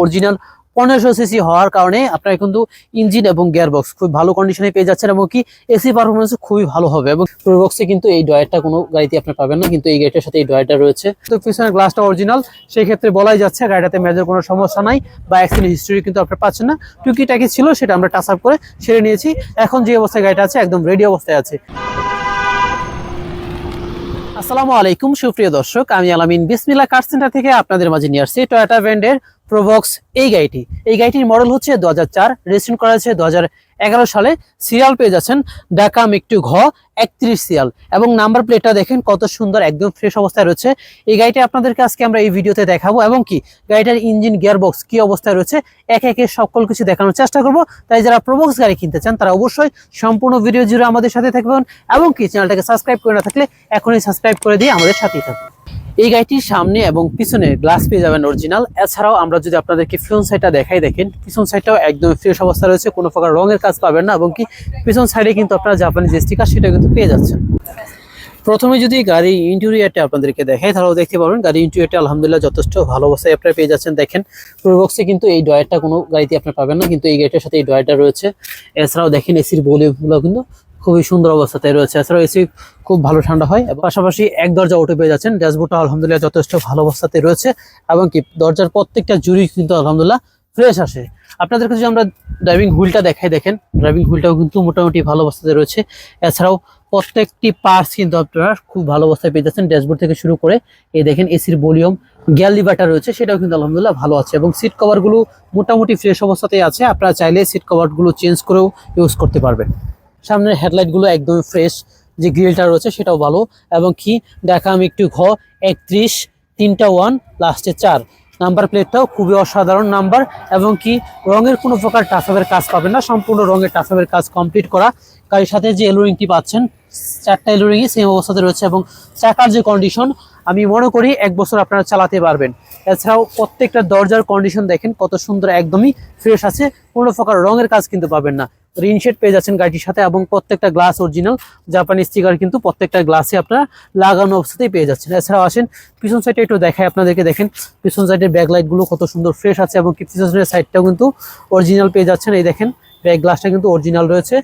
Original 1500 CC হওয়ার কারণে আপনারা কিন্তু ইঞ্জিন এবং গিয়ারবক্স খুব ভালো কন্ডিশনে পেয়ে যাচ্ছেন এবং কি এসি পারফরমেন্স খুবই ভালো হবে। এবং প্রোবক্সে কিন্তু এই ডয়ারটা কোনো গাড়িতে আপনি পাবেন না, কিন্তু এই গাড়িটার সাথে এই ডয়ারটা রয়েছে। তো পিছনের গ্লাসটা অরিজিনাল, সেই ক্ষেত্রে বলাই যাচ্ছে গাড়িটাতে মেজর কোনো সমস্যা নাই বা অ্যাক্সিডেন্ট হিস্ট্রি কিন্তু আপনি পাচ্ছেন না। টুকিটাকি ছিল সেটা আমরা টাচ আপ করে সেরে নিয়েছি। এখন যে অবস্থায় গাড়িটা আছে একদম রেডি অবস্থায় আছে। আসসালামু আলাইকুম সুপ্রিয় দর্শক, আমি আলামিন বিসমিল্লাহ কার সেন্টার থেকে আপনাদের মাঝে নিয়ে আসছি টয়োটা ব্র্যান্ডের প্রোবক্স এই গাড়িটি। এই গাড়িটির মডেল হচ্ছে 2004, রেজিস্ট্রেশন করা হয়েছে 2011 সালে। সিরিয়াল পেয়ে যাচ্ছেন ঢাকা মিকটু ঘ 31 সিরিয়াল এবং নাম্বার প্লেটটা দেখেন কত সুন্দর, একদম ফ্রেশ অবস্থায় রয়েছে। এই গাড়িটি আপনাদেরকে আজকে আমরা এই ভিডিওতে দেখাবো এবং কি গাড়িটার ইঞ্জিন গিয়ারবক্স কি অবস্থায় রয়েছে একে একে সকল কিছু দেখানোর চেষ্টা করব। তাই যারা প্রোবক্স গাড়ি কিনতে চান তারা অবশ্যই সম্পূর্ণ ভিডিও জুড়ে আমাদের সাথে থাকবেন এবং কি চ্যানেলটাকে সাবস্ক্রাইব করে না থাকলে এখনই সাবস্ক্রাইব করে দিয়ে আমাদের সাথেই থাকুন। এই গাড়িটির সামনে এবং পিছনে গ্লাস পেয়ে যাবেন অরিজিনাল। এছাড়াও আমরা যদি আপনাদেরকে ফ্রন্ট সাইডটা দেখাই, দেখেন পিছন সাইডটাও একদম ফ্রেশ অবস্থা রয়েছে, কোনো প্রকার রঙের কাজ পাবেন না এবং কি পিছন সাইডে কিন্তু আপনারা জাপানি যে স্টিকার সেটা কিন্তু পেয়ে যাচ্ছেন। প্রথমে যদি গাড়ির ইন্টেরিয়রটা আপনাদেরকে দেখাই তাহলেও দেখতে পারবেন গাড়ির ইন্টেরিয়রটা আলহামদুলিল্লাহ যথেষ্ট ভালো অবস্থায় আপনারা পেয়ে যাচ্ছেন। দেখেন প্রোবক্সে কিন্তু এই ডয়ারটা কোনো গাড়িতে আপনারা পাবেন না, কিন্তু এই গাড়িটার সাথে এই ডয়ারটা রয়েছে। এছাড়াও দেখেন এসির ভলিউমগুলো কিন্তু খুবই সুন্দর অবস্থাতে রয়েছে। এছাড়াও এসি খুব ভালো ঠান্ডা হয়। পাশাপাশি এক দরজা অটো পেয়ে যাচ্ছেন। ড্যাশবোর্ডটা আলহামদুলিল্লাহ যথেষ্ট ভালো অবস্থাতে রয়েছে এবং কি দরজার প্রত্যেকটা জুড়ি কিন্তু আলহামদুলিল্লাহ ফ্রেশ আসে। আপনাদেরকে যদি আমরা ড্রাইভিং হুইলটা দেখাই, দেখেন ড্রাইভিং হুইলটাও কিন্তু মোটামুটি ভালো অবস্থাতে রয়েছে। এছাড়াও প্রত্যেকটি পার্টস কিন্তু আপনারা খুব ভালো অবস্থায় পেয়ে যাচ্ছেন, ড্যাশবোর্ড থেকে শুরু করে এই দেখেন এসির ভলিউম, গিয়ার লিভারটা রয়েছে সেটাও কিন্তু আলহামদুলিল্লাহ ভালো আছে এবং সিট কভারগুলো মোটামুটি ফ্রেশ অবস্থাতেই আছে। আপনারা চাইলে সিট কভারগুলো চেঞ্জ করেও ইউজ করতে পারবেন। সামনের হেডলাইটগুলো একদম ফ্রেশ, যে গ্রিলটা রয়েছে সেটাও ভালো এবং কি ঢাকা মিকটু ঘ 31 3টা 1 লাস্টে 4। নাম্বার প্লেটটাও খুবই অসাধারণ নাম্বার এবং কি রঙের কোনো প্রকার টাচআপের কাজ পাবেন না, সম্পূর্ণ রঙের টাচআপের কাজ কমপ্লিট করা। গাড়ির সাথে যে এলোরিংটি পাচ্ছেন 4টা এলোরিংই সেম অবস্থাতে রয়েছে এবং চাকার যে কন্ডিশন আমি মনে করি 1 বছর আপনারা চালাতে পারবেন। এছাড়াও প্রত্যেকটা দরজার কন্ডিশন দেখেন কত সুন্দর, একদমই ফ্রেশ আছে, কোনো প্রকার রঙের কাজ কিন্তু পাবেন না। রিনশেড পেয়ে যাচ্ছেন গাড়িটির সাথে এবং প্রত্যেকটা গ্লাস অরিজিনাল, জাপানি স্টিকার কিন্তু প্রত্যেকটা গ্লাসে আপনারা লাগানো অবস্থাতেই পেয়ে যাচ্ছেন। এছাড়াও আসেন পিছন সাইডে একটু দেখায় আপনাদেরকে, দেখেন পিছন সাইডের ব্যাকলাইট গুলো কত সুন্দর ফ্রেশ আছে এবং পিছন সাইডটাও কিন্তু অরিজিনাল পেয়ে যাচ্ছেন। এই দেখেন ব্যাক গ্লাসটা কিন্তু অরিজিনাল রয়েছে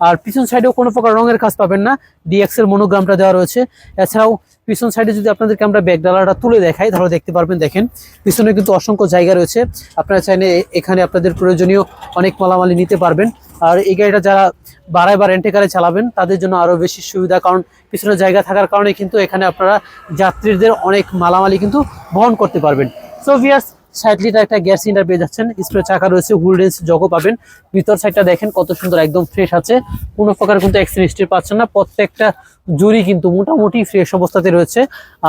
আর পিছন সাইডেও কোনো প্রকার রঙের কাজ পাবেন না, ডিএক্স এর মনোগ্রামটা দেওয়া রয়েছে। এছাড়াও পিছন সাইডে যদি আপনাদেরকে আমরা ব্যাক ডালাটা তুলে দেখাই তাহলে দেখতে পারবেন, দেখেন পিছনে কিন্তু অসংখ্য জায়গা রয়েছে। আপনারা চাইলে এখানে আপনাদের প্রয়োজনীয় অনেক মালামালি নিতে পারবেন। আর এই গাড়িটা যারা ভাড়ায় বা রেন্টে কারে চালাবেন তাদের জন্য আরো বেশি সুবিধা, কারণ পিছনে জায়গা থাকার কারণে কিন্তু এখানে আপনারা যাত্রীদের অনেক মালামালি কিন্তু বহন করতে পারবেন। সো ভিউয়ার্স, 60 লিটার একটা গ্যাস সিলিন্ডার পেয়ে যাচ্ছেন, স্প্রে চাকা রয়েছে, হুইল রেঞ্জ জগও পাবেন। ভিতর সাইডটা দেখেন কত সুন্দর, একদম ফ্রেশ আছে, কোনো প্রকার কিন্তু অ্যাক্সিডেন্ট হিস্ট্রি পাচ্ছেন না। প্রত্যেকটা জুড়ি কিন্তু মোটামুটি ফ্রেশ অবস্থাতে রয়েছে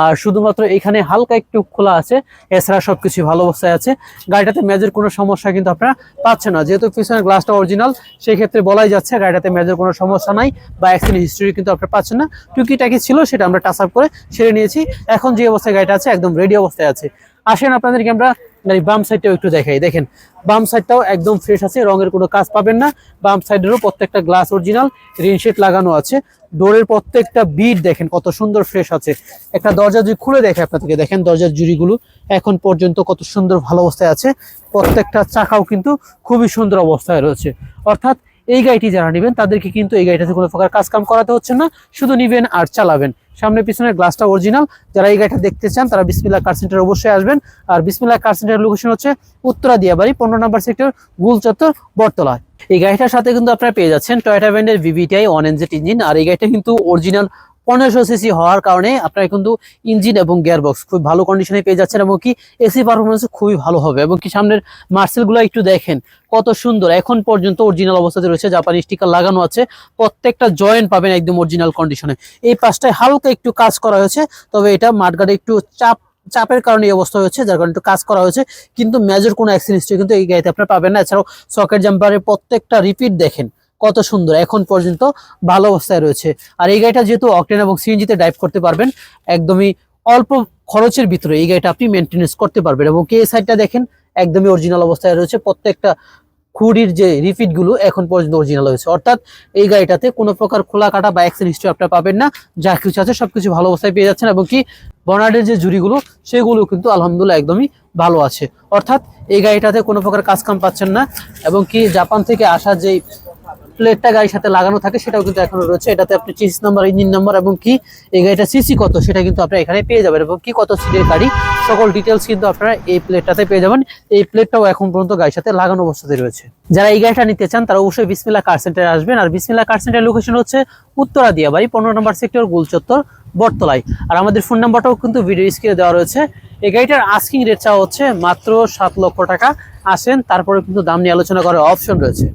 আর শুধুমাত্র এখানে হালকা একটু খোলা আছে, এছাড়া সবকিছু ভালো অবস্থায় আছে। গাড়িটাতে মেজর কোনো সমস্যা কিন্তু আপনারা পাচ্ছেন না, যেহেতু পিছনের গ্লাসটা অরিজিনাল সেই ক্ষেত্রে বলাই যাচ্ছে গাড়িটাতে মেজর কোনো সমস্যা নাই বা অ্যাক্সিডেন্ট হিস্ট্রি কিন্তু আপনারা পাচ্ছেন না। টুকিটাকি ছিল সেটা আমরা টাচ আপ করে সেরে নিয়েছি। এখন যে অবস্থায় গাড়িটা আছে একদম রেডি অবস্থায় আছে। আসেন আপনাদেরকে আমরা গাড়ির বাম সাইডটাও একটু দেখাই, দেখেন বাম সাইডটাও একদম ফ্রেশ আছে, রঙের কোনো কাজ পাবেন না। বাম সাইডেরও প্রত্যেকটা গ্লাস অরিজিনাল, রিনশেড লাগানো আছে। ডোরের প্রত্যেকটা বিট দেখেন কত সুন্দর ফ্রেশ আছে। একটা দরজা যদি খুলে দেখে আপনাদেরকে, দেখেন দরজার জুড়িগুলো এখন পর্যন্ত কত সুন্দর ভালো অবস্থায় আছে। প্রত্যেকটা চাকাও কিন্তু খুবই সুন্দর অবস্থায় রয়েছে। অর্থাৎ এই গাড়িটি যারা নেবেন তাদেরকে কিন্তু এই গাড়িটাতে কোনো প্রকার কাজ কাম করাতে হচ্ছে না, শুধু নিবেন আর চালাবেন। সামনে পিছনের গ্লাসটা অরিজিনাল। যারা এই গাড়িটা দেখতে চান তারা বিসমিল্লাহ কার সেন্টার অবশ্যই আসবেন। আর বিসমিল্লাহ কার সেন্টারের লোকেশন হচ্ছে উত্তরা দিয়াবাড়ি 15 নম্বর সেক্টর, গুল চত্বর, বটতলা। এই গাড়িটার সাথে কিন্তু আপনারা পেয়ে যাচ্ছেন টয়োটা ব্র্যান্ডের VVTi 1NZ ইঞ্জিন। আর এই গাড়িটা কিন্তু অরিজিনাল 1500 সিসি হওয়ার কারণে আপনারা কিন্তু ইঞ্জিন এবং গিয়ারবক্স খুব ভালো কন্ডিশনে পেয়ে যাচ্ছেন এবং কি এসি পারফরমেন্স খুবই ভালো হবে এবং কি সামনের মার্সেলগুলো একটু দেখেন কত সুন্দর, এখন পর্যন্ত অরিজিনাল অবস্থাতে রয়েছে, জাপানি স্টিকার লাগানো আছে। প্রত্যেকটা জয়েন্ট পাবেন একদম অরিজিনাল কন্ডিশনে। এই পাশটায় হালকা একটু কাজ করা হয়েছে, তবে এটা মাঠগাটে একটু চাপের কারণে এই অবস্থা হয়েছে, যার কারণে একটু কাজ করা হয়েছে, কিন্তু মেজর কোনো অ্যাক্সিডেন্ট কিন্তু এই গাড়িতে আপনারা পাবেন না। এছাড়াও সকেট জাম্পারের প্রত্যেকটা রিপিট দেখেন কত সুন্দর, এখন পর্যন্ত ভালো অবস্থায় রয়েছে। আর এই গাড়িটা যেহেতু অকটেন এবং সিএনজিতে ড্রাইভ করতে পারবেন, একদমই অল্প খরচের ভিতরে এই গাড়িটা আপনি মেনটেনেন্স করতে পারবেন। এবং এই সাইডটা দেখেন একদমই অরিজিনাল অবস্থায় রয়েছে, প্রত্যেকটা খুঁড়ির যে রিফিটগুলো এখন পর্যন্ত অরিজিনাল হয়েছে, অর্থাৎ এই গাড়িটাতে কোনো প্রকার খোলা কাটা বা অ্যাক্সিডেন্ট হিস্ট্রি আপনারা পাবেন না। যা কিছু আছে সবকিছু ভালো অবস্থায় পেয়ে যাচ্ছেন, এবং কি বনার্ডের যে জুড়িগুলো সেগুলো কিন্তু আলহামদুলিল্লাহ একদমই ভালো আছে। অর্থাৎ এই গাড়িটাতে কোনো প্রকার কাজ কাম পাচ্ছেন না, এবং কি জাপান থেকে আসা যে প্লেটটা গাড়ির সাথে লাগানো থাকে সেটাও কিন্তু এখনো রয়েছে। এটাতে আপনি চেসিস নাম্বার, ইঞ্জিন নাম্বার, এবং কি এই গাড়িটা সিসি কত সেটা কিন্তু আপনারা এখানে পেয়ে যাবেন, এবং কি কত সিটের গাড়ি সকল ডিটেলস কিন্তু আপনারা এই প্লেটটাতে পেয়ে যাবেন। এই প্লেটটাও এখন পর্যন্ত গাড়ির সাথে লাগানো অবস্থাতে রয়েছে। যারা এই গাড়িটা নিতে চান তারা অবশ্যই বিসমিল্লাহ কার সেন্টারে আসবেন। আর বিসমিল্লাহ কার সেন্টারের লোকেশন হচ্ছে উত্তরা দিয়াবাড়ি 15 নম্বর সেক্টর, গোলচত্বর, বটতলায়। আর আমাদের ফোন নাম্বারটাও কিন্তু ভিডিও স্ক্রিনে দেওয়া রয়েছে। এই গাড়িটার আস্কিং রেট চাওয়া হচ্ছে মাত্র 7 লক্ষ টাকা। আসেন, তারপরে কিন্তু দাম নিয়ে আলোচনা করার অপশন রয়েছে।